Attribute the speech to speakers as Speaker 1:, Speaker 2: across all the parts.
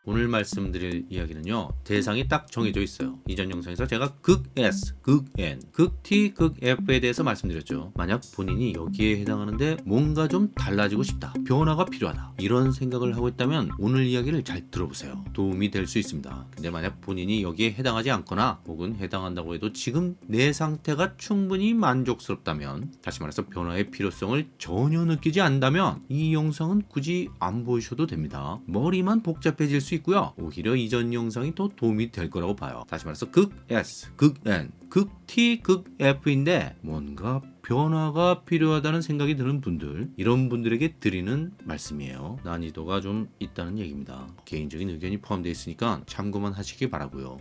Speaker 1: 오늘 말씀드릴 이야기는요, 대상이 딱 정해져 있어요. 이전 영상에서 제가 극 S, 극 N, 극 T, 극 F에 대해서 말씀드렸죠. 만약 본인이 여기에 해당하는데 뭔가 좀 달라지고 싶다, 변화가 필요하다, 이런 생각을 하고 있다면 오늘 이야기를 잘 들어보세요. 도움이 될 수 있습니다. 근데 만약 본인이 여기에 해당하지 않거나 혹은 해당한다고 해도 지금 내 상태가 충분히 만족스럽다면, 다시 말해서 변화의 필요성을 전혀 느끼지 않는다면 이 영상은 굳이 안 보셔도 됩니다. 머리만 복잡해질 수 있고요, 오히려 이전 영상이 더 도움이 될 거라고 봐요. 다시 말해서 극 S, 극 N, 극 T, 극 F인데 뭔가 변화가 필요하다는 생각이 드는 분들, 이런 분들에게 드리는 말씀이에요. 난이도가 좀 있다는 얘기입니다. 개인적인 의견이 포함되어 있으니까 참고만 하시기 바라고요.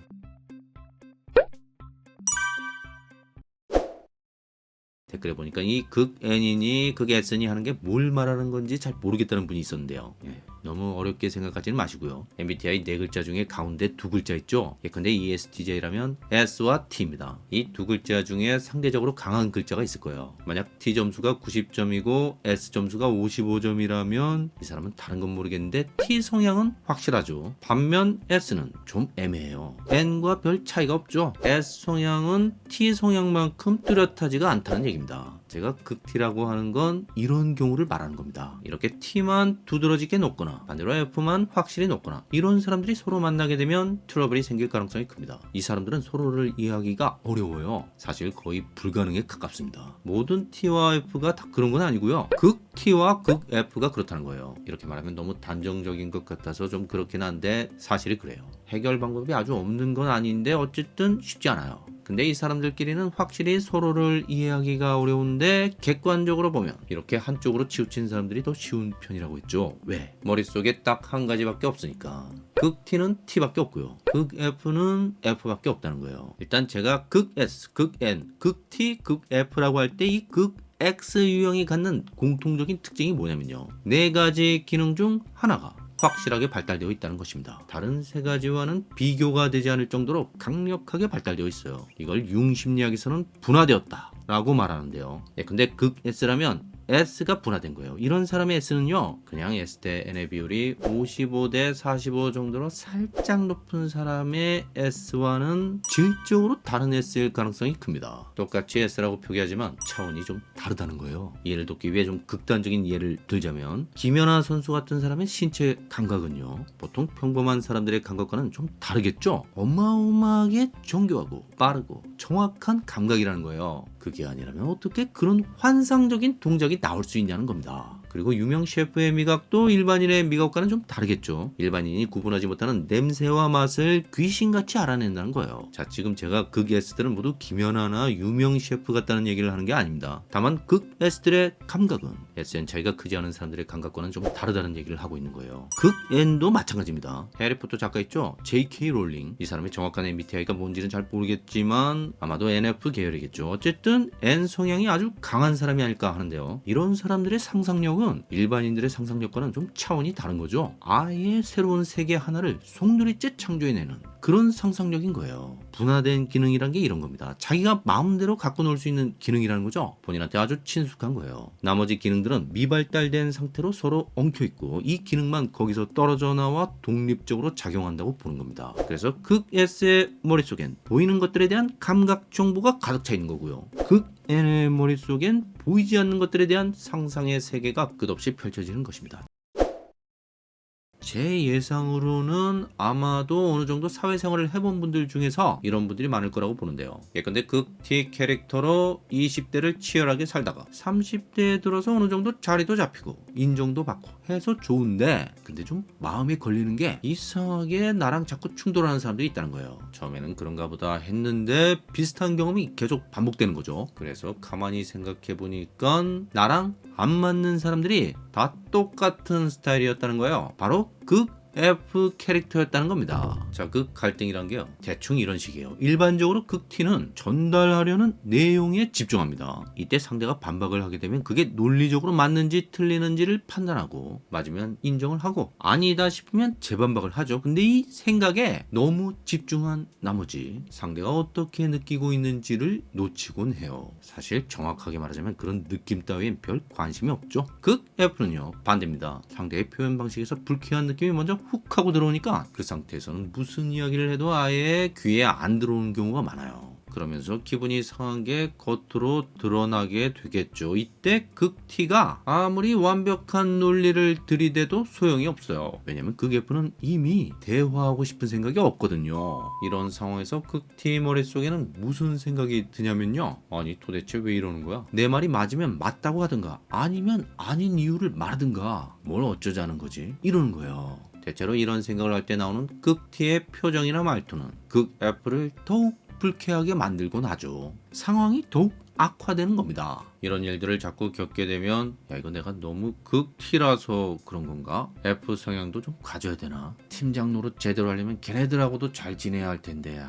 Speaker 1: 댓글에 보니까 이 극 N이니 극 S니 하는 게 뭘 말하는 건지 잘 모르겠다는 분이 있었는데요. 너무 어렵게 생각하지는 마시고요. MBTI 4글자 중에 가운데 2글자 있죠? 예컨대 ESTJ라면 S와 T입니다. 이 2글자 중에 상대적으로 강한 글자가 있을 거예요. 만약 T 점수가 90점이고 S 점수가 55점이라면 이 사람은 다른 건 모르겠는데 T 성향은 확실하죠. 반면 S는 좀 애매해요. N과 별 차이가 없죠. S 성향은 T 성향만큼 뚜렷하지가 않다는 얘기입니다. 제가 극 T라고 하는 건 이런 경우를 말하는 겁니다. 이렇게 T만 두드러지게 높거나 반대로 F만 확실히 높거나 이런 사람들이 서로 만나게 되면 트러블이 생길 가능성이 큽니다. 이 사람들은 서로를 이해하기가 어려워요. 사실 거의 불가능에 가깝습니다. 모든 T와 F가 다 그런 건 아니고요. 극 T와 극 F가 그렇다는 거예요. 이렇게 말하면 너무 단정적인 것 같아서 좀 그렇긴 한데 사실이 그래요. 해결 방법이 아주 없는 건 아닌데 어쨌든 쉽지 않아요. 근데 이 사람들끼리는 확실히 서로를 이해하기가 어려운데 객관적으로 보면 이렇게 한쪽으로 치우친 사람들이 더 쉬운 편이라고 했죠. 왜? 머릿속에 딱 한 가지밖에 없으니까. 극 T는 T밖에 없고요. 극 F는 F밖에 없다는 거예요. 일단 제가 극 S, 극 N, 극 T, 극 F라고 할 때 이 극 X 유형이 갖는 공통적인 특징이 뭐냐면요, 4가지 기능 중 하나가 확실하게 발달되어 있다는 것입니다. 다른 3가지와는 비교가 되지 않을 정도로 강력하게 발달되어 있어요. 이걸 융심리학에서는 분화되었다 라고 말하는데요. 근데 극 S라면 S가 분화된 거예요. 이런 사람의 S는요, 그냥 S 대 N의 비율이 55 대 45 정도로 살짝 높은 사람의 S와는 질적으로 다른 S일 가능성이 큽니다. 똑같이 S라고 표기하지만 차원이 좀 다르다는 거예요. 이해를 돕기 위해 좀 극단적인 예를 들자면, 김연아 선수 같은 사람의 신체 감각은요, 보통 평범한 사람들의 감각과는 좀 다르겠죠? 어마어마하게 정교하고 빠르고 정확한 감각이라는 거예요. 그게 아니라면 어떻게 그런 환상적인 동작이 나올 수 있냐는 겁니다. 그리고 유명 셰프의 미각도 일반인의 미각과는 좀 다르겠죠. 일반인이 구분하지 못하는 냄새와 맛을 귀신같이 알아낸다는 거예요. 자, 지금 제가 극 S들은 모두 김연아나 유명 셰프 같다는 얘기를 하는 게 아닙니다. 다만 극 S들의 감각은 SN 차이가 크지 않은 사람들의 감각과는 좀 다르다는 얘기를 하고 있는 거예요. 극 N도 마찬가지입니다. 해리포터 작가 있죠? J.K. 롤링. 이 사람의 정확한 MBTI가 뭔지는 잘 모르겠지만 아마도 NF 계열이겠죠. 어쨌든 N 성향이 아주 강한 사람이 아닐까 하는데요. 이런 사람들의 상상력은 일반인들의 상상력과는 좀 차원이 다른 거죠. 아예 새로운 세계 하나를 송두리째 창조해내는 그런 상상력인 거예요. 분화된 기능이란 게 이런 겁니다. 자기가 마음대로 갖고 놀 수 있는 기능이라는 거죠. 본인한테 아주 친숙한 거예요. 나머지 기능들은 미발달된 상태로 서로 엉켜있고 이 기능만 거기서 떨어져 나와 독립적으로 작용한다고 보는 겁니다. 그래서 극 S의 머릿속엔 보이는 것들에 대한 감각 정보가 가득 차 있는 거고요. 극 N의 머릿속엔 보이지 않는 것들에 대한 상상의 세계가 끝없이 펼쳐지는 것입니다. 제 예상으로는 아마도 어느 정도 사회생활을 해본 분들 중에서 이런 분들이 많을 거라고 보는데요. 예컨대 극 T 캐릭터로 20대를 치열하게 살다가 30대에 들어서 어느 정도 자리도 잡히고 인정도 받고 해서 좋은데, 근데 좀 마음에 걸리는 게 이상하게 나랑 자꾸 충돌하는 사람들이 있다는 거예요. 처음에는 그런가 보다 했는데 비슷한 경험이 계속 반복되는 거죠. 그래서 가만히 생각해 보니까 나랑 안 맞는 사람들이 다 똑같은 스타일이었다는 거예요. 바로 극 F 캐릭터였다는 겁니다. 자, 극 갈등이란 게요, 대충 이런 식이에요. 일반적으로 극 T는 전달하려는 내용에 집중합니다. 이때 상대가 반박을 하게 되면 그게 논리적으로 맞는지 틀리는지를 판단하고, 맞으면 인정을 하고 아니다 싶으면 재반박을 하죠. 근데 이 생각에 너무 집중한 나머지 상대가 어떻게 느끼고 있는지를 놓치곤 해요. 사실 정확하게 말하자면 그런 느낌 따위엔 별 관심이 없죠. 극 F는요 반대입니다. 상대의 표현 방식에서 불쾌한 느낌이 먼저 훅 하고 들어오니까 그 상태에서는 무슨 이야기를 해도 아예 귀에 안 들어오는 경우가 많아요. 그러면서 기분이 상한 게 겉으로 드러나게 되겠죠. 이때 극T가 아무리 완벽한 논리를 들이대도 소용이 없어요. 왜냐면 극F는 이미 대화하고 싶은 생각이 없거든요. 이런 상황에서 극T 머릿속에는 무슨 생각이 드냐면요. 아니 도대체 왜 이러는 거야? 내 말이 맞으면 맞다고 하든가 아니면 아닌 이유를 말하든가 뭘 어쩌자는 거지? 이러는 거예요. 대체로 이런 생각을 할 때 나오는 극T의 표정이나 말투는 극F를 더욱 불쾌하게 만들곤 하죠. 상황이 더욱 악화되는 겁니다. 이런 일들을 자꾸 겪게 되면 야 이거 내가 너무 극T라서 그런 건가? F 성향도 좀 가져야 되나? 팀장 노릇 제대로 하려면 걔네들하고도 잘 지내야 할 텐데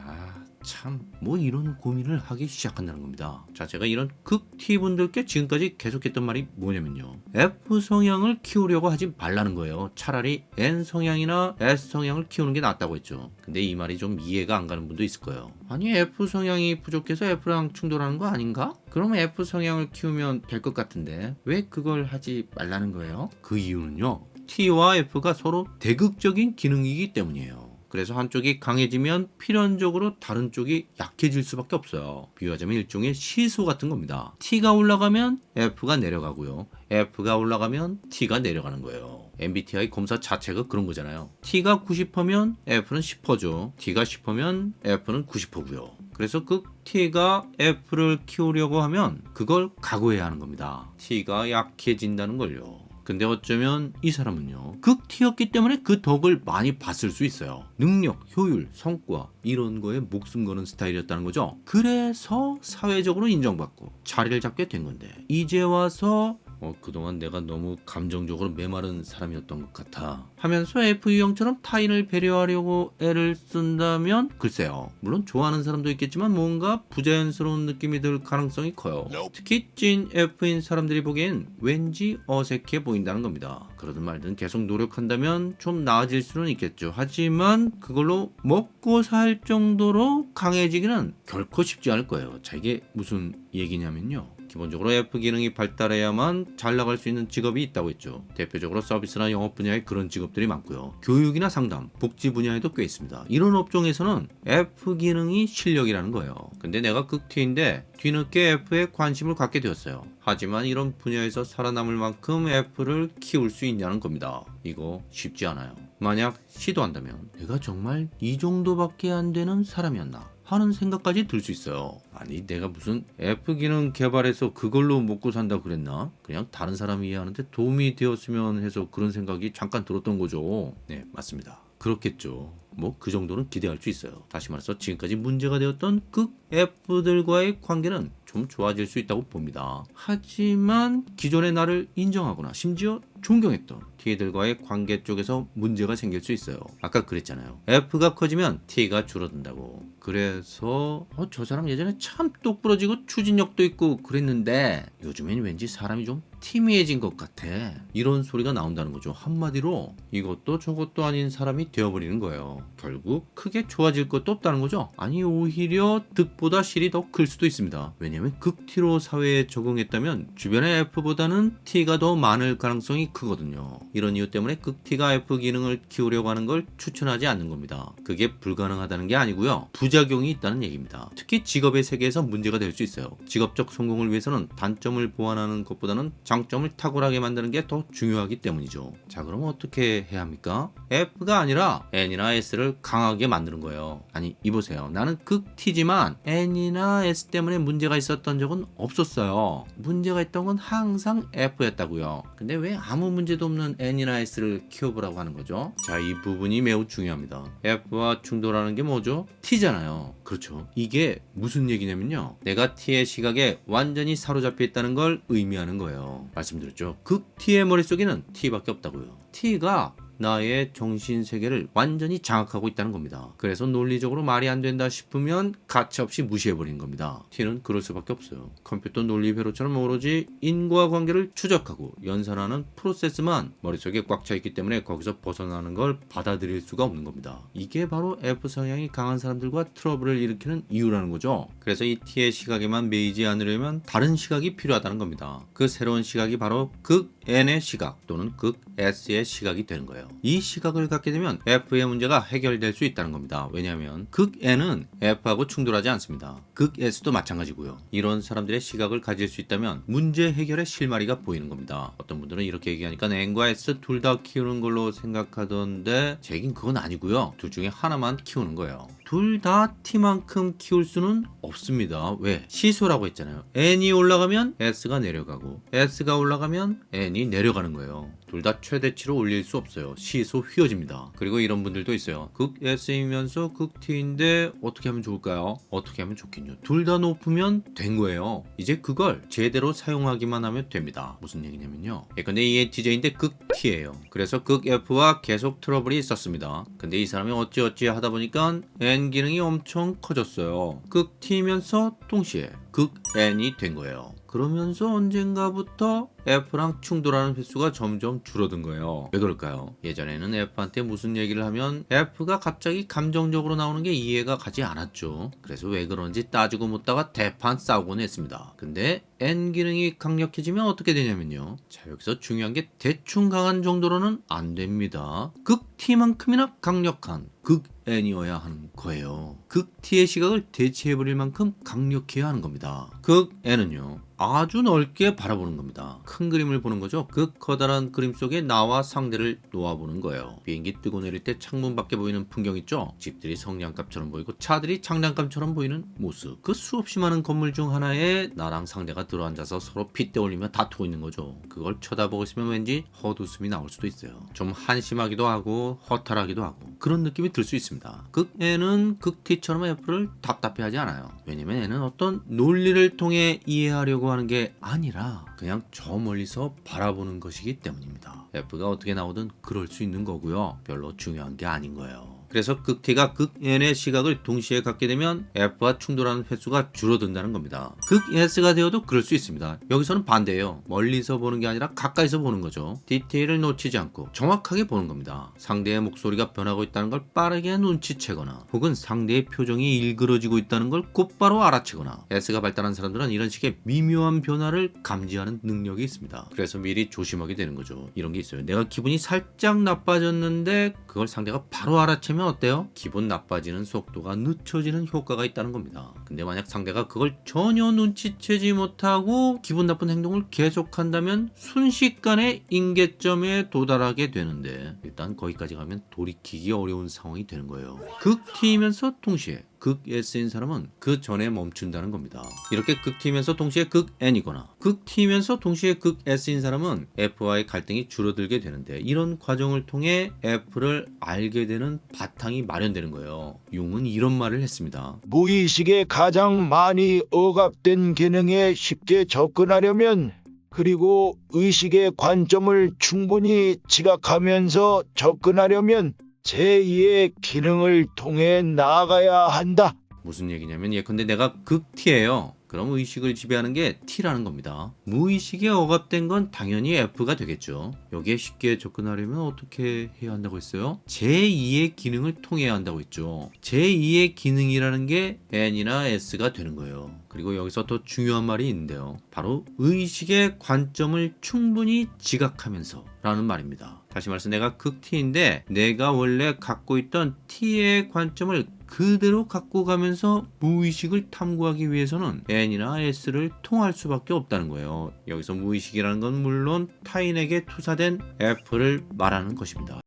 Speaker 1: 참 뭐 이런 고민을 하기 시작한다는 겁니다. 자, 제가 이런 극T 분들께 지금까지 계속했던 말이 뭐냐면요. F 성향을 키우려고 하지 말라는 거예요. 차라리 N 성향이나 S 성향을 키우는 게 낫다고 했죠. 근데 이 말이 좀 이해가 안 가는 분도 있을 거예요. 아니 F 성향이 부족해서 F랑 충돌하는 거 아닌가? 그럼 F 성향을 키우면 될 것 같은데 왜 그걸 하지 말라는 거예요? 그 이유는요. T와 F가 서로 대극적인 기능이기 때문이에요. 그래서 한쪽이 강해지면 필연적으로 다른 쪽이 약해질 수밖에 없어요. 비유하자면 일종의 시소 같은 겁니다. T가 올라가면 F가 내려가고요. F가 올라가면 T가 내려가는 거예요. MBTI 검사 자체가 그런 거잖아요. T가 90%면 F는 10%죠. T가 10%면 F는 90%고요. 그래서 그 T가 F를 키우려고 하면 그걸 각오해야 하는 겁니다. T가 약해진다는 걸요. 근데 어쩌면 이 사람은요 극T였기 때문에 그 덕을 많이 봤을 수 있어요. 능력, 효율, 성과 이런 거에 목숨 거는 스타일이었다는 거죠. 그래서 사회적으로 인정받고 자리를 잡게 된 건데 이제 와서 그동안 내가 너무 감정적으로 메마른 사람이었던 것 같아 하면서 F 유형처럼 타인을 배려하려고 애를 쓴다면 글쎄요. 물론 좋아하는 사람도 있겠지만 뭔가 부자연스러운 느낌이 들 가능성이 커요. 특히 찐 F인 사람들이 보기엔 왠지 어색해 보인다는 겁니다. 그러든 말든 계속 노력한다면 좀 나아질 수는 있겠죠. 하지만 그걸로 먹고 살 정도로 강해지기는 결코 쉽지 않을 거예요. 자, 이게 무슨 얘기냐면요. 기본적으로 F 기능이 발달해야만 잘 나갈 수 있는 직업이 있다고 했죠. 대표적으로 서비스나 영업 분야에 그런 직업들이 많고요. 교육이나 상담, 복지 분야에도 꽤 있습니다. 이런 업종에서는 F 기능이 실력이라는 거예요. 근데 내가 극T인데 뒤늦게 F에 관심을 갖게 되었어요. 하지만 이런 분야에서 살아남을 만큼 F를 키울 수 있냐는 겁니다. 이거 쉽지 않아요. 만약 시도한다면 내가 정말 이 정도밖에 안 되는 사람이었나 하는 생각까지 들 수 있어요. 아니 내가 무슨 F 기능 개발해서 그걸로 먹고 산다 그랬나? 그냥 다른 사람이 이해하는데 도움이 되었으면 해서 그런 생각이 잠깐 들었던 거죠. 네, 맞습니다. 그렇겠죠. 뭐 그 정도는 기대할 수 있어요. 다시 말해서 지금까지 문제가 되었던 극 F들과의 관계는 좀 좋아질 수 있다고 봅니다. 하지만 기존의 나를 인정하거나 심지어 존경했던 T들과의 관계 쪽에서 문제가 생길 수 있어요. 아까 그랬잖아요. F가 커지면 T가 줄어든다고. 그래서 저 사람 예전에 참 똑부러지고 추진력도 있고 그랬는데 요즘엔 왠지 사람이 좀 티미해진 것 같아. 이런 소리가 나온다는 거죠. 한마디로 이것도 저것도 아닌 사람이 되어버리는 거예요. 결국 크게 좋아질 것도 없다는 거죠. 아니 오히려 득보다 실이 더 클 수도 있습니다. 왜냐면 극T로 사회에 적응했다면 주변의 F보다는 T가 더 많을 가능성이 크거든요. 이런 이유 때문에 극T가 F 기능을 키우려고 하는 걸 추천하지 않는 겁니다. 그게 불가능하다는 게 아니고요. 부작용이 있다는 얘기입니다. 특히 직업의 세계에서 문제가 될 수 있어요. 직업적 성공을 위해서는 단점을 보완하는 것보다는 장점을 탁월하게 만드는 게 더 중요하기 때문이죠. 자, 그럼 어떻게 해야 합니까? F가 아니라 N이나 S를 강하게 만드는 거예요. 아니 이보세요. 나는 극T지만 N이나 S 때문에 문제가 있었던 적은 없었어요. 문제가 있던 건 항상 F였다고요. 근데 왜 아무 문제도 없는 N이나 S를 키워보라고 하는 거죠? 자, 이 부분이 매우 중요합니다. F와 충돌하는 게 뭐죠? T잖아요. 그렇죠. 이게 무슨 얘기냐면요. 내가 T의 시각에 완전히 사로잡혀 있다는 걸 의미하는 거예요. 말씀드렸죠. 극T의 머릿속에는 T밖에 없다고요. T가 나의 정신세계를 완전히 장악하고 있다는 겁니다. 그래서 논리적으로 말이 안 된다 싶으면 가차없이 무시해버리는 겁니다. T는 그럴 수밖에 없어요. 컴퓨터 논리회로처럼 오로지 인과관계를 추적하고 연산하는 프로세스만 머릿속에 꽉 차 있기 때문에 거기서 벗어나는 걸 받아들일 수가 없는 겁니다. 이게 바로 F 성향이 강한 사람들과 트러블을 일으키는 이유라는 거죠. 그래서 이 T의 시각에만 매이지 않으려면 다른 시각이 필요하다는 겁니다. 그 새로운 시각이 바로 극 N의 시각 또는 극 S의 시각이 되는 거예요. 거예요. 이 시각을 갖게 되면 F의 문제가 해결될 수 있다는 겁니다. 왜냐하면 극 N은 F하고 충돌하지 않습니다. 극 S도 마찬가지고요. 이런 사람들의 시각을 가질 수 있다면 문제 해결의 실마리가 보이는 겁니다. 어떤 분들은 이렇게 얘기하니까 N과 S 둘 다 키우는 걸로 생각하던데 제 얘기는 그건 아니고요. 둘 중에 하나만 키우는 거예요. 둘 다 T만큼 키울 수는 없습니다. 왜? 시소라고 했잖아요. N이 올라가면 S가 내려가고 S가 올라가면 N이 내려가는 거예요. 둘 다 최대치로 올릴 수 없어요. 시소 휘어집니다. 그리고 이런 분들도 있어요. 극 S이면서 극 T인데 어떻게 하면 좋을까요? 어떻게 하면 좋겠냐? 둘 다 높으면 된 거예요. 이제 그걸 제대로 사용하기만 하면 됩니다. 무슨 얘기냐면요. 예컨대 ENTJ인데 극 T예요. 그래서 극 F와 계속 트러블이 있었습니다. 근데 이 사람이 어찌어찌 하다 보니까 N 기능이 엄청 커졌어요. 극 T면서 동시에 극 N이 된 거예요. 그러면서 언젠가부터 F랑 충돌하는 횟수가 점점 줄어든 거예요. 왜 그럴까요? 예전에는 F한테 무슨 얘기를 하면 F가 갑자기 감정적으로 나오는 게 이해가 가지 않았죠. 그래서 왜 그런지 따지고 묻다가 대판 싸우곤 했습니다. 근데 N 기능이 강력해지면 어떻게 되냐면요. 자, 여기서 중요한 게 대충 강한 정도로는 안 됩니다. 극 T만큼이나 강력한 극 N이어야 하는 거예요. 극 T의 시각을 대체해버릴 만큼 강력해야 하는 겁니다. 극 N은요. 아주 넓게 바라보는 겁니다. 큰 그림을 보는 거죠. 그 커다란 그림 속에 나와 상대를 놓아보는 거예요. 비행기 뜨고 내릴 때 창문 밖에 보이는 풍경 있죠. 집들이 성냥갑처럼 보이고 차들이 장난감처럼 보이는 모습. 그 수없이 많은 건물 중 하나에 나랑 상대가 들어앉아서 서로 핏대 올리며 다투고 있는 거죠. 그걸 쳐다보고 있으면 왠지 헛웃음이 나올 수도 있어요. 좀 한심하기도 하고 허탈하기도 하고 그런 느낌이 들 수 있습니다. 극 N은 극 T처럼 F를 답답해하지 않아요. 왜냐면 N은 어떤 논리를 통해 이해하려고 하는 게 아니라 그냥 저 멀리서 바라보는 것이기 때문입니다. F가 어떻게 나오든 그럴 수 있는 거고요. 별로 중요한 게 아닌 거예요. 그래서 극 T가 극 N의 시각을 동시에 갖게 되면 F와 충돌하는 횟수가 줄어든다는 겁니다. 극 S가 되어도 그럴 수 있습니다. 여기서는 반대예요. 멀리서 보는 게 아니라 가까이서 보는 거죠. 디테일을 놓치지 않고 정확하게 보는 겁니다. 상대의 목소리가 변하고 있다는 걸 빠르게 눈치채거나 혹은 상대의 표정이 일그러지고 있다는 걸 곧바로 알아채거나 S가 발달한 사람들은 이런 식의 미묘한 변화를 감지하는 능력이 있습니다. 그래서 미리 조심하게 되는 거죠. 이런 게 있어요. 내가 기분이 살짝 나빠졌는데 그걸 상대가 바로 알아채면 어때요? 기분 나빠지는 속도가 늦춰지는 효과가 있다는 겁니다. 근데 만약 상대가 그걸 전혀 눈치채지 못하고 기분 나쁜 행동을 계속한다면 순식간에 임계점에 도달하게 되는데 일단 거기까지 가면 돌이키기 어려운 상황이 되는 거예요. 극 T이면서 동시에 극 S인 사람은 그 전에 멈춘다는 겁니다. 이렇게 극 T면서 동시에 극 N이거나 극 T면서 동시에 극 S인 사람은 F와의 갈등이 줄어들게 되는데 이런 과정을 통해 F를 알게 되는 바탕이 마련되는 거예요. 융은 이런 말을 했습니다.
Speaker 2: 무의식에 가장 많이 억압된 기능에 쉽게 접근하려면 그리고 의식의 관점을 충분히 지각하면서 접근하려면 제2의 기능을 통해 나아가야 한다.
Speaker 1: 무슨 얘기냐면 예컨대 내가 극 T예요. 그럼 의식을 지배하는 게 T라는 겁니다. 무의식에 억압된 건 당연히 F가 되겠죠. 여기에 쉽게 접근하려면 어떻게 해야 한다고 했어요? 제2의 기능을 통해야 한다고 했죠. 제2의 기능이라는 게 N이나 S가 되는 거예요. 그리고 여기서 더 중요한 말이 있는데요. 바로 의식의 관점을 충분히 지각하면서 라는 말입니다. 다시 말해서 내가 극 T인데 내가 원래 갖고 있던 T의 관점을 그대로 갖고 가면서 무의식을 탐구하기 위해서는 N이나 S를 통할 수밖에 없다는 거예요. 여기서 무의식이라는 건 물론 타인에게 투사된 F를 말하는 것입니다.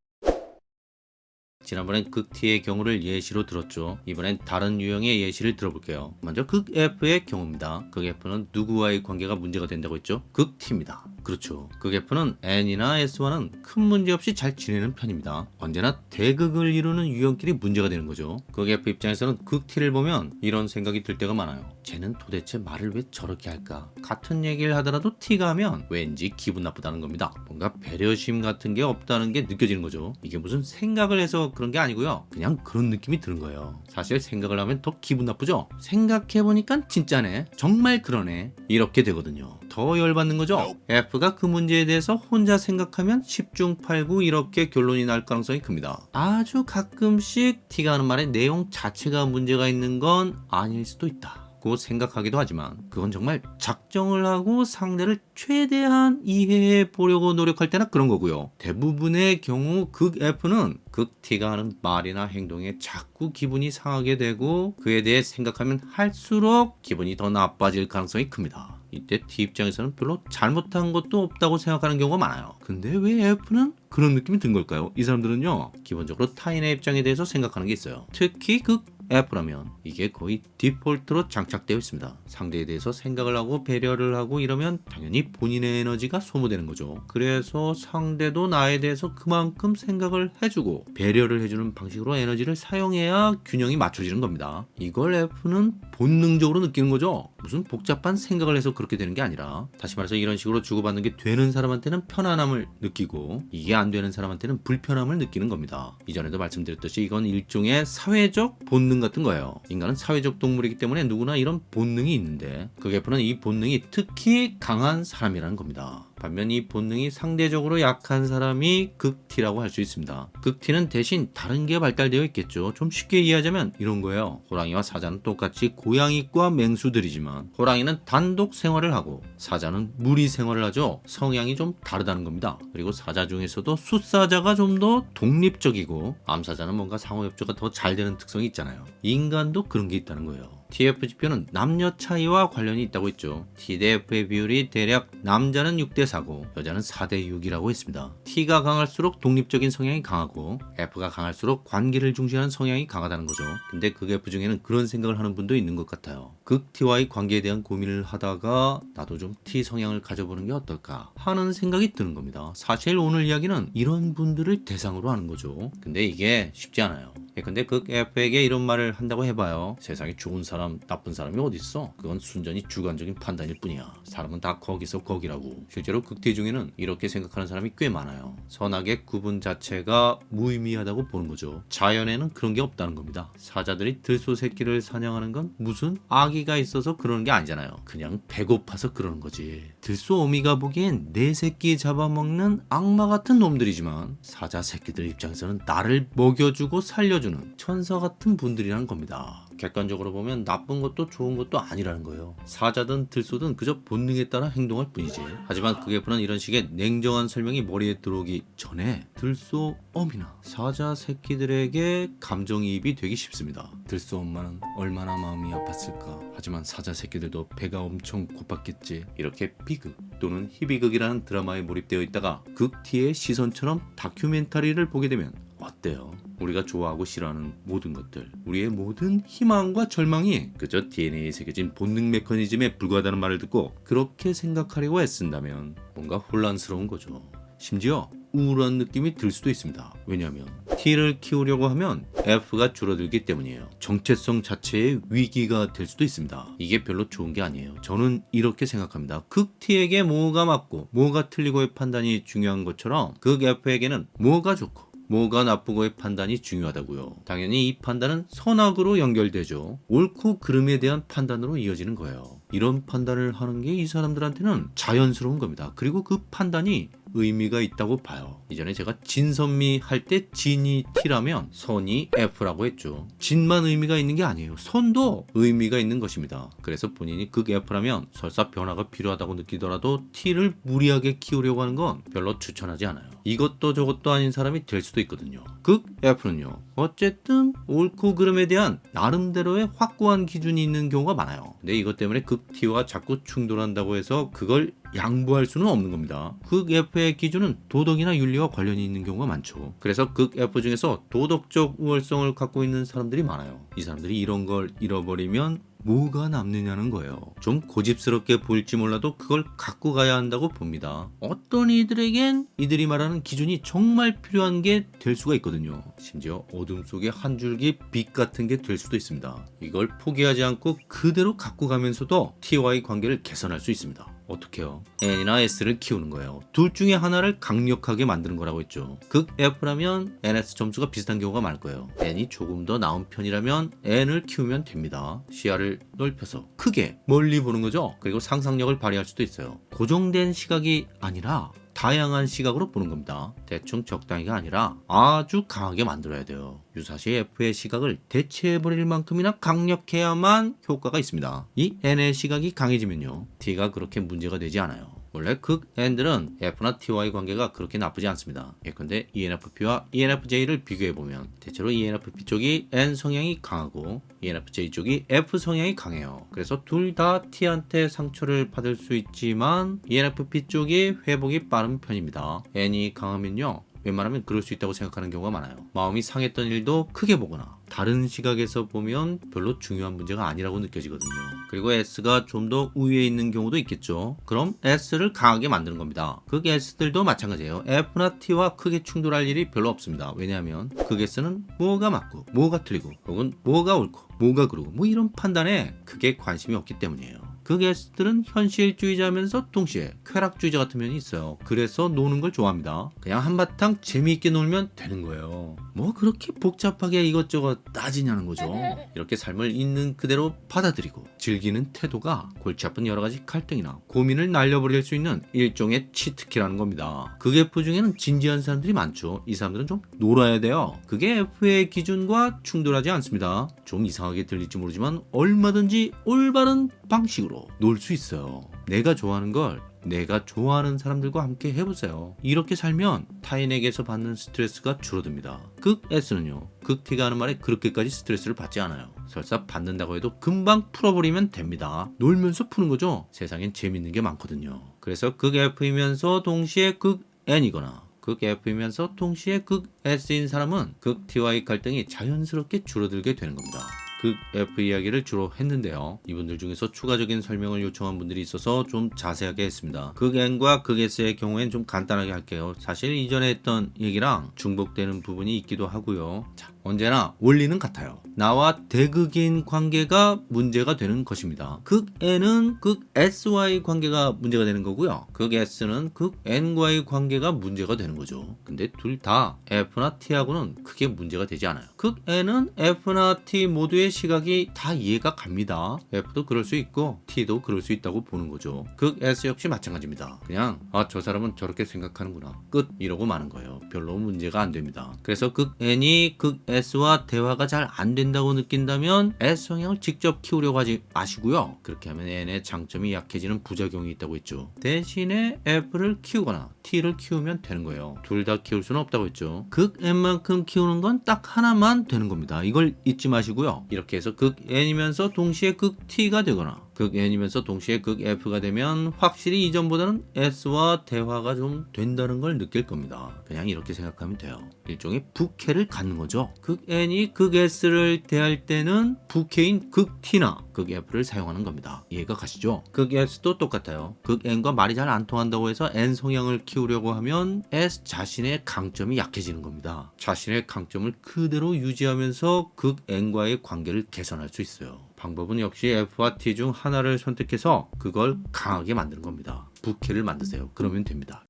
Speaker 1: 지난번엔 극 T의 경우를 예시로 들었죠. 이번엔 다른 유형의 예시를 들어볼게요. 먼저 극 F의 경우입니다. 극 F는 누구와의 관계가 문제가 된다고 했죠? 극 T입니다. 그렇죠. 극 F는 N이나 S와는 큰 문제 없이 잘 지내는 편입니다. 언제나 대극을 이루는 유형끼리 문제가 되는 거죠. 극 F 입장에서는 극 T를 보면 이런 생각이 들 때가 많아요. 쟤는 도대체 말을 왜 저렇게 할까? 같은 얘기를 하더라도 T가 하면 왠지 기분 나쁘다는 겁니다. 뭔가 배려심 같은 게 없다는 게 느껴지는 거죠. 이게 무슨 생각을 해서 그런 게 아니고요. 그냥 그런 느낌이 드는 거예요. 사실 생각을 하면 더 기분 나쁘죠? 생각해보니까 진짜네. 정말 그러네. 이렇게 되거든요. 더 열받는 거죠? F가 그 문제에 대해서 혼자 생각하면 10중 8구 이렇게 결론이 날 가능성이 큽니다. 아주 가끔씩 T가 하는 말의 내용 자체가 문제가 있는 건 아닐 수도 있다. 같고 생각하기도 하지만 그건 정말 작정을 하고 상대를 최대한 이해해 보려고 노력할 때나 그런 거고요. 대부분의 경우 극 F는 극 T가 하는 말이나 행동에 자꾸 기분이 상하게 되고 그에 대해 생각하면 할수록 기분이 더 나빠질 가능성이 큽니다. 이때 T 입장에서는 별로 잘못한 것도 없다고 생각하는 경우가 많아요. 근데 왜 F는 그런 느낌이 든 걸까요? 이 사람들은요, 기본적으로 타인의 입장에 대해서 생각하는 게 있어요. 특히 극 F라면 이게 거의 디폴트로 장착되어 있습니다. 상대에 대해서 생각을 하고 배려를 하고 이러면 당연히 본인의 에너지가 소모되는 거죠. 그래서 상대도 나에 대해서 그만큼 생각을 해주고 배려를 해주는 방식으로 에너지를 사용해야 균형이 맞춰지는 겁니다. 이걸 F는 본능적으로 느끼는 거죠. 무슨 복잡한 생각을 해서 그렇게 되는 게 아니라, 다시 말해서 이런 식으로 주고받는 게 되는 사람한테는 편안함을 느끼고 이게 안 되는 사람한테는 불편함을 느끼는 겁니다. 이전에도 말씀드렸듯이 이건 일종의 사회적 본능 같은 거예요. 인간은 사회적 동물이기 때문에 누구나 이런 본능이 있는데 극 F는 이 본능이 특히 강한 사람이라는 겁니다. 반면 이 본능이 상대적으로 약한 사람이 극 T라고 할 수 있습니다. 극 T는 대신 다른 게 발달되어 있겠죠. 좀 쉽게 이해하자면 이런 거예요. 호랑이와 사자는 똑같이 고양이과 맹수들이지만 호랑이는 단독 생활을 하고 사자는 무리 생활을 하죠. 성향이 좀 다르다는 겁니다. 그리고 사자 중에서도 숫사자가 좀 더 독립적이고 암사자는 뭔가 상호협조가 더 잘 되는 특성이 있잖아요. 인간도 그런 게 있다는 거예요. TF 지표는 남녀 차이와 관련이 있다고 했죠. T 대 F의 비율이 대략 남자는 6대 4고 여자는 4대 6이라고 했습니다. T가 강할수록 독립적인 성향이 강하고 F가 강할수록 관계를 중시하는 성향이 강하다는 거죠. 근데 극 F 중에는 그런 생각을 하는 분도 있는 것 같아요. 극 T와의 관계에 대한 고민을 하다가 나도 좀 T 성향을 가져보는 게 어떨까 하는 생각이 드는 겁니다. 사실 오늘 이야기는 이런 분들을 대상으로 하는 거죠. 근데 이게 쉽지 않아요. 근데 극 F에게 이런 말을 한다고 해봐요. 세상에 좋은 사람, 나쁜 사람이 어딨어? 그건 순전히 주관적인 판단일 뿐이야. 사람은 다 거기서 거기라고. 실제로 극 T 중에는 이렇게 생각하는 사람이 꽤 많아요. 선악의 구분 자체가 무의미하다고 보는 거죠. 자연에는 그런 게 없다는 겁니다. 사자들이 들소 새끼를 사냥하는 건 무슨 악의가 있어서 그러는 게 아니잖아요. 그냥 배고파서 그러는 거지. 들소 어미가 보기엔 내 새끼 잡아먹는 악마 같은 놈들이지만 사자 새끼들 입장에서는 나를 먹여주고 살려주는 천사 같은 분들이라는 겁니다. 객관적으로 보면 나쁜 것도 좋은 것도 아니라는 거예요. 사자든 들소든 그저 본능에 따라 행동할 뿐이지. 하지만 극 F는 이런 식의 냉정한 설명이 머리에 들어오기 전에 들소 어미나 사자 새끼들에게 감정이입이 되기 쉽습니다. 들소 엄마는 얼마나 마음이 아팠을까. 하지만 사자 새끼들도 배가 엄청 고팠겠지. 이렇게 비극 또는 희비극이라는 드라마에 몰입되어 있다가 극 T의 시선처럼 다큐멘터리를 보게 되면 어때요? 우리가 좋아하고 싫어하는 모든 것들, 우리의 모든 희망과 절망이 그저 DNA에 새겨진 본능 메커니즘에 불과하다는 말을 듣고 그렇게 생각하려고 애쓴다면 뭔가 혼란스러운 거죠. 심지어 우울한 느낌이 들 수도 있습니다. 왜냐하면 T를 키우려고 하면 F가 줄어들기 때문이에요. 정체성 자체의 위기가 될 수도 있습니다. 이게 별로 좋은 게 아니에요. 저는 이렇게 생각합니다. 극 T에게 뭐가 맞고 뭐가 틀리고의 판단이 중요한 것처럼 극 F에게는 뭐가 좋고 뭐가 나쁘고의 판단이 중요하다고요. 당연히 이 판단은 선악으로 연결되죠. 옳고 그름에 대한 판단으로 이어지는 거예요. 이런 판단을 하는 게 이 사람들한테는 자연스러운 겁니다. 그리고 그 판단이 의미가 있다고 봐요. 이전에 제가 진선미 할 때 진이 T라면 선이 F라고 했죠. 진만 의미가 있는 게 아니에요. 선도 의미가 있는 것입니다. 그래서 본인이 극 F라면 설사 변화가 필요하다고 느끼더라도 T를 무리하게 키우려고 하는 건 별로 추천하지 않아요. 이것도 저것도 아닌 사람이 될 수도 있거든요. 극 F는요, 어쨌든 옳고 그름에 대한 나름대로의 확고한 기준이 있는 경우가 많아요. 근데 이것 때문에 극 T와 자꾸 충돌한다고 해서 그걸 양보할 수는 없는 겁니다. 극 F의 기준은 도덕이나 윤리와 관련이 있는 경우가 많죠. 그래서 극 F 중에서 도덕적 우월성을 갖고 있는 사람들이 많아요. 이 사람들이 이런 걸 잃어버리면 뭐가 남느냐는 거예요. 좀 고집스럽게 보일지 몰라도 그걸 갖고 가야 한다고 봅니다. 어떤 이들에겐 이들이 말하는 기준이 정말 필요한 게 될 수가 있거든요. 심지어 어둠 속에 한 줄기 빛 같은 게 될 수도 있습니다. 이걸 포기하지 않고 그대로 갖고 가면서도 T와의 관계를 개선할 수 있습니다. 어떻게요? N이나 S를 키우는 거예요. 둘 중에 하나를 강력하게 만드는 거라고 했죠. 극 F라면 NS 점수가 비슷한 경우가 많을 거예요. N이 조금 더 나은 편이라면 N을 키우면 됩니다. 시야를 넓혀서 크게 멀리 보는 거죠. 그리고 상상력을 발휘할 수도 있어요. 고정된 시각이 아니라 다양한 시각으로 보는 겁니다. 대충 적당히가 아니라 아주 강하게 만들어야 돼요. 유사시 F의 시각을 대체해버릴 만큼이나 강력해야만 효과가 있습니다. 이 N의 시각이 강해지면요, T가 그렇게 문제가 되지 않아요. 원래 극 N들은 F나 T와의 관계가 그렇게 나쁘지 않습니다. 예컨대 ENFP와 ENFJ를 비교해보면 대체로 ENFP 쪽이 N 성향이 강하고 ENFJ 쪽이 F 성향이 강해요. 그래서 둘 다 T한테 상처를 받을 수 있지만 ENFP 쪽이 회복이 빠른 편입니다. N이 강하면요, 웬만하면 그럴 수 있다고 생각하는 경우가 많아요. 마음이 상했던 일도 크게 보거나 다른 시각에서 보면 별로 중요한 문제가 아니라고 느껴지거든요. 그리고 S가 좀 더 우위에 있는 경우도 있겠죠. 그럼 S를 강하게 만드는 겁니다. 극 S들도 마찬가지예요. F나 T와 크게 충돌할 일이 별로 없습니다. 왜냐하면 극 S는 뭐가 맞고 뭐가 틀리고 혹은 뭐가 옳고 뭐가 그르고 뭐 이런 판단에 크게 관심이 없기 때문이에요. 극 S들은 현실주의자면서 동시에 쾌락주의자 같은 면이 있어요. 그래서 노는 걸 좋아합니다. 그냥 한바탕 재미있게 놀면 되는 거예요. 뭐 그렇게 복잡하게 이것저것 따지냐는 거죠. 이렇게 삶을 있는 그대로 받아들이고 즐기는 태도가 골치 아픈 여러 가지 갈등이나 고민을 날려버릴 수 있는 일종의 치트키라는 겁니다. 극 F 중에는 진지한 사람들이 많죠. 이 사람들은 좀 놀아야 돼요. 그게 F의 기준과 충돌하지 않습니다. 좀 이상하게 들릴지 모르지만 얼마든지 올바른 방식으로 놀 수 있어요. 내가 좋아하는 걸 내가 좋아하는 사람들과 함께 해보세요. 이렇게 살면 타인에게서 받는 스트레스가 줄어듭니다. 극 S는요, 극 T가 하는 말에 그렇게까지 스트레스를 받지 않아요. 설사 받는다고 해도 금방 풀어버리면 됩니다. 놀면서 푸는 거죠. 세상엔 재밌는 게 많거든요. 그래서 극 F이면서 동시에 극 N이거나 극 F이면서 동시에 극 S인 사람은 극 T와의 갈등이 자연스럽게 줄어들게 되는 겁니다. 극 F 이야기를 주로 했는데요. 이분들 중에서 추가적인 설명을 요청한 분들이 있어서 좀 자세하게 했습니다. 극 N과 극 S의 경우엔 좀 간단하게 할게요. 사실 이전에 했던 얘기랑 중복되는 부분이 있기도 하고요. 자, 언제나 원리는 같아요. 나와 대극인 관계가 문제가 되는 것입니다. 극 N은 극 S와의 관계가 문제가 되는 거고요. 극 S는 극 N과의 관계가 문제가 되는 거죠. 근데 둘 다 F나 T하고는 크게 문제가 되지 않아요. 극 N은 F나 T 모두의 시각이 다 이해가 갑니다. F도 그럴 수 있고 T도 그럴 수 있다고 보는 거죠. 극 S 역시 마찬가지입니다. 그냥 저 사람은 저렇게 생각하는구나, 끝, 이러고 마는 거예요. 별로 문제가 안 됩니다. 그래서 극 N이 극 S와 대화가 잘 안 된다고 느낀다면 S 성향을 직접 키우려고 하지 마시고요. 그렇게 하면 N의 장점이 약해지는 부작용이 있다고 했죠. 대신에 F를 키우거나 T를 키우면 되는 거예요. 둘 다 키울 수는 없다고 했죠. 극 N만큼 키우는 건 딱 하나만 되는 겁니다. 이걸 잊지 마시고요. 이렇게 해서 극 N이면서 동시에 극 T가 되거나 극 N이면서 동시에 극 F가 되면 확실히 이전보다는 S와 대화가 좀 된다는 걸 느낄 겁니다. 그냥 이렇게 생각하면 돼요. 일종의 부캐를 갖는 거죠. 극 N이 극 S를 대할 때는 부캐인 극 T나 극 F를 사용하는 겁니다. 이해가 가시죠? 극 S도 똑같아요. 극 N과 말이 잘 안 통한다고 해서 N 성향을 키우려고 하면 S 자신의 강점이 약해지는 겁니다. 자신의 강점을 그대로 유지하면서 극 N과의 관계를 개선할 수 있어요. 방법은 역시 F와 T 중 하나를 선택해서 그걸 강하게 만드는 겁니다. 부캐를 만드세요. 그러면 됩니다.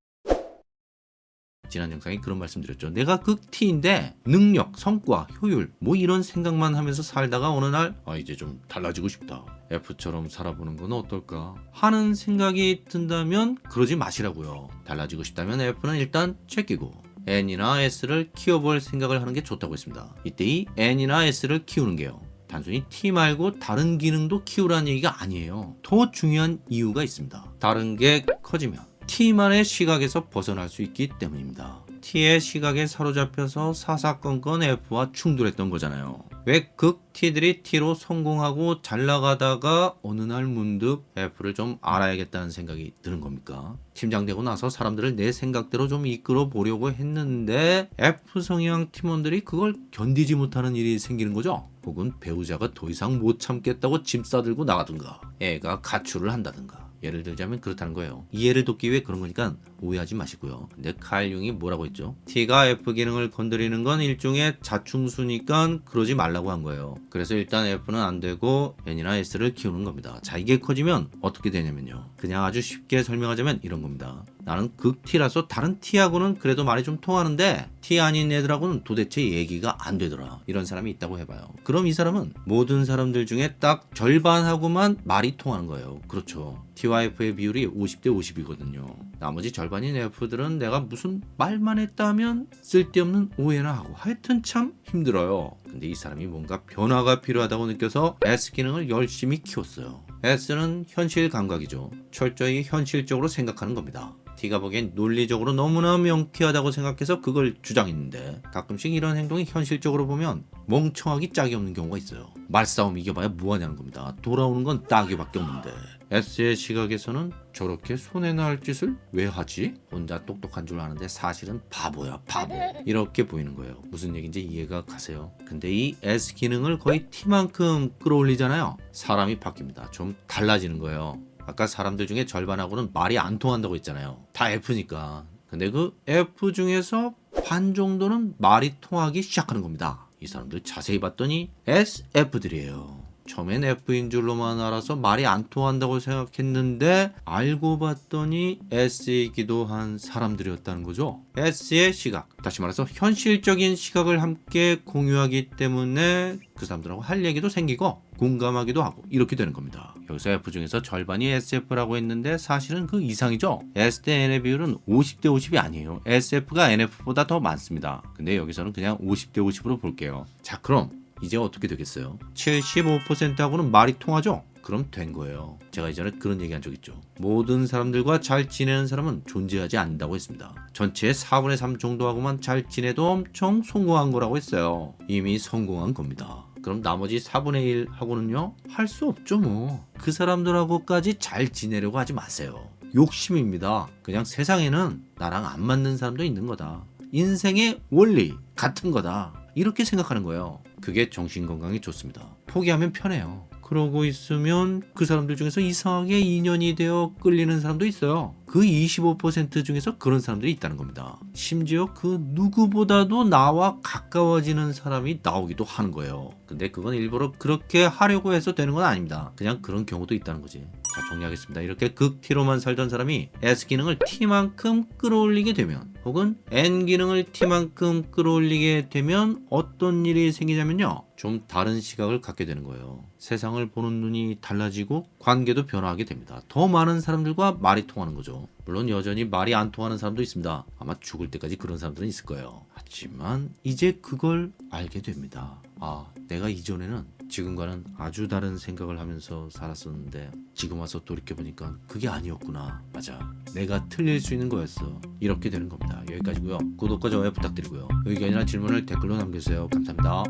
Speaker 1: 지난 영상에 그런 말씀 드렸죠. 내가 극 T인데 능력, 성과, 효율 뭐 이런 생각만 하면서 살다가 어느 날 이제 좀 달라지고 싶다, F처럼 살아보는 건 어떨까 하는 생각이 든다면 그러지 마시라고요. 달라지고 싶다면 F는 일단 제끼고 N이나 S를 키워볼 생각을 하는 게 좋다고 했습니다. 이때 이 N이나 S를 키우는 게요, 단순히 T 말고 다른 기능도 키우라는 얘기가 아니에요. 더 중요한 이유가 있습니다. 다른 게 커지면 T만의 시각에서 벗어날 수 있기 때문입니다. T의 시각에 사로잡혀서 사사건건 F와 충돌했던 거잖아요. 왜 극 T들이 T로 성공하고 잘 나가다가 어느 날 문득 F를 좀 알아야겠다는 생각이 드는 겁니까? 팀장되고 나서 사람들을 내 생각대로 좀 이끌어 보려고 했는데 F 성향 팀원들이 그걸 견디지 못하는 일이 생기는 거죠. 혹은 배우자가 더 이상 못 참겠다고 짐 싸들고 나가든가 애가 가출을 한다든가. 예를 들자면 그렇다는 거예요. 이해를 돕기 위해 그런 거니까 오해하지 마시고요. 근데 칼 융이 뭐라고 했죠? T가 F 기능을 건드리는 건 일종의 자충수니까 그러지 말라고 한 거예요. 그래서 일단 F는 안 되고 N이나 S를 키우는 겁니다. 자, 이게 커지면 어떻게 되냐면요, 그냥 아주 쉽게 설명하자면 이런 겁니다. 나는 극 T라서 다른 T하고는 그래도 말이 좀 통하는데 T 아닌 애들하고는 도대체 얘기가 안 되더라, 이런 사람이 있다고 해봐요. 그럼 이 사람은 모든 사람들 중에 딱 절반하고만 말이 통하는 거예요. 그렇죠. T와 F의 비율이 50대 50이거든요. 나머지 절반인 F들은 내가 무슨 말만 했다면 쓸데없는 오해나 하고 하여튼 참 힘들어요. 근데 이 사람이 뭔가 변화가 필요하다고 느껴서 S 기능을 열심히 키웠어요. S는 현실 감각이죠. 철저히 현실적으로 생각하는 겁니다. T가 보기엔 논리적으로 너무나 명쾌하다고 생각해서 그걸 주장했는데 가끔씩 이런 행동이 현실적으로 보면 멍청하기 짝이 없는 경우가 있어요. 말싸움 이겨봐야 뭐하냐는 겁니다. 돌아오는 건 따귀밖에 없는데. S의 시각에서는 저렇게 손해나 할 짓을 왜 하지? 혼자 똑똑한 줄 아는데 사실은 바보야 바보. 이렇게 보이는 거예요. 무슨 얘기인지 이해가 가세요? 근데 이 S 기능을 거의 T만큼 끌어올리잖아요. 사람이 바뀝니다. 좀 달라지는 거예요. 아까 사람들 중에 절반하고는 말이 안 통한다고 했잖아요. 다 F니까. 근데 그 F 중에서 반 정도는 말이 통하기 시작하는 겁니다. 이 사람들 자세히 봤더니 SF들이에요. 처음엔 F인 줄로만 알아서 말이 안 통한다고 생각했는데 알고 봤더니 S이기도 한 사람들이었다는 거죠. S의 시각, 다시 말해서 현실적인 시각을 함께 공유하기 때문에 그 사람들하고 할 얘기도 생기고 공감하기도 하고 이렇게 되는 겁니다. 여기서 F 중에서 절반이 SF라고 했는데 사실은 그 이상이죠. S 대 N의 비율은 50대 50이 아니에요. SF가 NF보다 더 많습니다. 근데 여기서는 그냥 50대 50으로 볼게요. 자, 그럼 이제 어떻게 되겠어요? 75%하고는 말이 통하죠? 그럼 된 거예요. 제가 이전에 그런 얘기 한 적 있죠. 모든 사람들과 잘 지내는 사람은 존재하지 않는다고 했습니다. 전체의 4분의 3 정도하고만 잘 지내도 엄청 성공한 거라고 했어요. 이미 성공한 겁니다. 그럼 나머지 4분의 1 하고는요? 할 수 없죠 뭐. 그 사람들하고까지 잘 지내려고 하지 마세요. 욕심입니다. 그냥 세상에는 나랑 안 맞는 사람도 있는 거다. 인생의 원리 같은 거다. 이렇게 생각하는 거예요. 그게 정신건강에 좋습니다. 포기하면 편해요. 그러고 있으면 그 사람들 중에서 이상하게 인연이 되어 끌리는 사람도 있어요. 그 25% 중에서 그런 사람들이 있다는 겁니다. 심지어 그 누구보다도 나와 가까워지는 사람이 나오기도 하는 거예요. 근데 그건 일부러 그렇게 하려고 해서 되는 건 아닙니다. 그냥 그런 경우도 있다는 거지. 자, 정리하겠습니다. 이렇게 극 T로만 살던 사람이 S 기능을 T만큼 끌어올리게 되면 혹은 N 기능을 T만큼 끌어올리게 되면 어떤 일이 생기냐면요. 좀 다른 시각을 갖게 되는 거예요. 세상을 보는 눈이 달라지고 관계도 변화하게 됩니다. 더 많은 사람들과 말이 통하는 거죠. 물론 여전히 말이 안 통하는 사람도 있습니다. 아마 죽을 때까지 그런 사람들은 있을 거예요. 하지만 이제 그걸 알게 됩니다. 아, 내가 이전에는 지금과는 아주 다른 생각을 하면서 살았었는데 지금 와서 돌이켜보니까 그게 아니었구나. 맞아, 내가 틀릴 수 있는 거였어. 이렇게 되는 겁니다. 여기까지고요. 구독과 좋아요 부탁드리고요. 의견이나 질문을 댓글로 남겨주세요. 감사합니다.